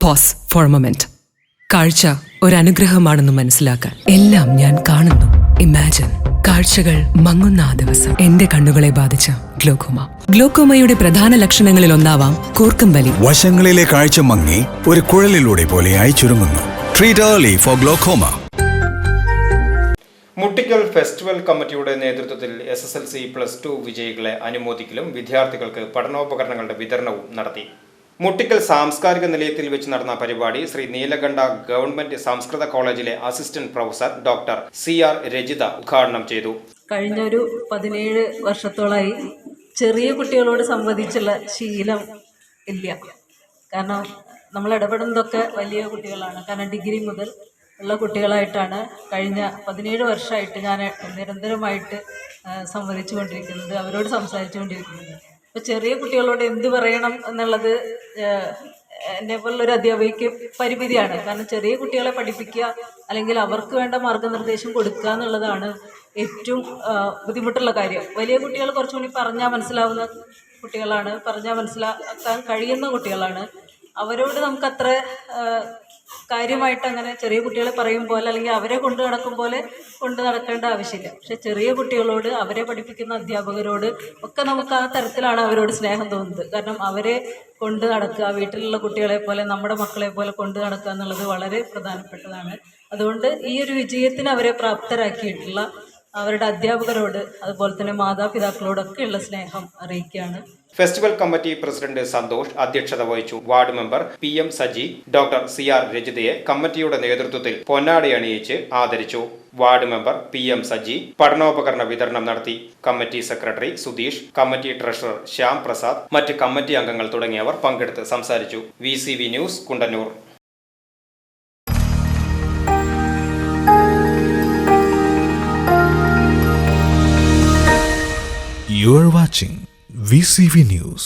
Pose four A moment. കാഴ്ച ഒരനുഗ്രഹമാണെന്ന് മനസ്സിലാക്കാൻ എല്ലാം ഞാൻ കാണുന്നു. ഇമാജിൻ, കാഴ്ചകൾ മങ്ങുന്ന ആ ദിവസം എന്റെ കണ്ണുകളെ ബാധിച്ച ഗ്ലോക്കോമ. ഗ്ലോക്കോമയുടെ പ്രധാന ലക്ഷണങ്ങളിൽ ഒന്നാവാം കൂർക്കം വലി. വശങ്ങളിലെ കാഴ്ച മങ്ങി ഒരു കുഴലിലൂടെ പോലെയായി ചുരുങ്ങുന്നു. Treat early four glaucoma. മുട്ടിക്കൽ ഫെസ്റ്റിവൽ കമ്മിറ്റിയുടെ നേതൃത്വത്തിൽ SSLC+2 വിജയികളെ അനുമോദിക്കലും വിദ്യാർത്ഥികൾക്ക് പഠനോപകരണങ്ങളുടെ വിതരണവും നടത്തി. മുട്ടിക്കൽ സാംസ്കാരിക നിലയത്തിൽ വെച്ച് നടന്ന പരിപാടി ശ്രീ നീലകണ്ഠ ഗവൺമെന്റ് സംസ്കൃത കോളേജിലെ assistant professor doctor CR Rajitha ഉദ്ഘാടനം ചെയ്തു. കഴിഞ്ഞൊരു 17 വർഷത്തോളായി ചെറിയ കുട്ടികളോട് സംവദിച്ചുള്ള ശീലം ഇല്ല. കാരണം നമ്മൾ ഇടപെടുന്നതൊക്കെ വലിയ കുട്ടികളാണ്. കാരണം ഡിഗ്രി മുതൽ ഉള്ള കുട്ടികളായിട്ടാണ് കഴിഞ്ഞ 17 വർഷമായിട്ട് ഞാൻ നിരന്തരമായിട്ട് സംവദിച്ചു കൊണ്ടിരിക്കുന്നത്, അവരോട് സംസാരിച്ചു കൊണ്ടിരിക്കുന്നത്. അപ്പോൾ ചെറിയ കുട്ടികളോട് എന്ത് പറയണം എന്നുള്ളത് എന്നെ പോലുള്ളൊരു അധ്യാപികയ്ക്ക് പരിമിതിയാണ്. കാരണം ചെറിയ കുട്ടികളെ പഠിപ്പിക്കുക അല്ലെങ്കിൽ അവർക്ക് വേണ്ട മാർഗനിർദ്ദേശം കൊടുക്കുക എന്നുള്ളതാണ് ഏറ്റവും ബുദ്ധിമുട്ടുള്ള കാര്യം. വലിയ കുട്ടികൾ കുറച്ചുകൂടി പറഞ്ഞാൽ മനസ്സിലാവുന്ന കുട്ടികളാണ്, പറഞ്ഞാൽ മനസ്സിലാക്കാൻ കഴിയുന്ന കുട്ടികളാണ്. അവരോട് നമുക്കത്ര കാര്യമായിട്ട് അങ്ങനെ ചെറിയ കുട്ടികളെ പറയും പോലെ അല്ലെങ്കിൽ അവരെ കൊണ്ട് നടക്കും പോലെ കൊണ്ട് നടക്കേണ്ട ആവശ്യമില്ല. പക്ഷെ ചെറിയ കുട്ടികളോട്, അവരെ പഠിപ്പിക്കുന്ന അധ്യാപകരോട് ഒക്കെ നമുക്ക് ആ തരത്തിലാണ് അവരോട് സ്നേഹം തോന്നുന്നത്. കാരണം അവരെ കൊണ്ട് നടക്കുക, വീട്ടിലുള്ള കുട്ടികളെ പോലെ നമ്മുടെ മക്കളെ പോലെ കൊണ്ട് നടക്കുക എന്നുള്ളത് വളരെ പ്രധാനപ്പെട്ടതാണ്. അതുകൊണ്ട് ഈ ഒരു വിജയത്തിന് അവരെ പ്രാപ്തരാക്കിയിട്ടുള്ള അവരുടെ അധ്യാപകരോട് അതുപോലെ തന്നെ മാതാപിതാക്കളോടൊക്കെയുള്ള സ്നേഹം അറിയിക്കുകയാണ്. ഫെസ്റ്റിവൽ കമ്മിറ്റി പ്രസിഡന്റ് സന്തോഷ് അധ്യക്ഷത വഹിച്ചു. Ward member PM Saji doctor CR രജിതയെ കമ്മിറ്റിയുടെ നേതൃത്വത്തിൽ പൊന്നാടി അണിയിച്ച് ആദരിച്ചു. വാർഡ് മെമ്പർ PM സജി പഠനോപകരണ വിതരണം നടത്തി. Committee secretary Sudheesh, committee treasurer Shyam Prasad, മറ്റ് കമ്മിറ്റി അംഗങ്ങൾ തുടങ്ങിയവർ പങ്കെടുത്ത് സംസാരിച്ചു. VCV news, Kundannoor. You are watching VCV News.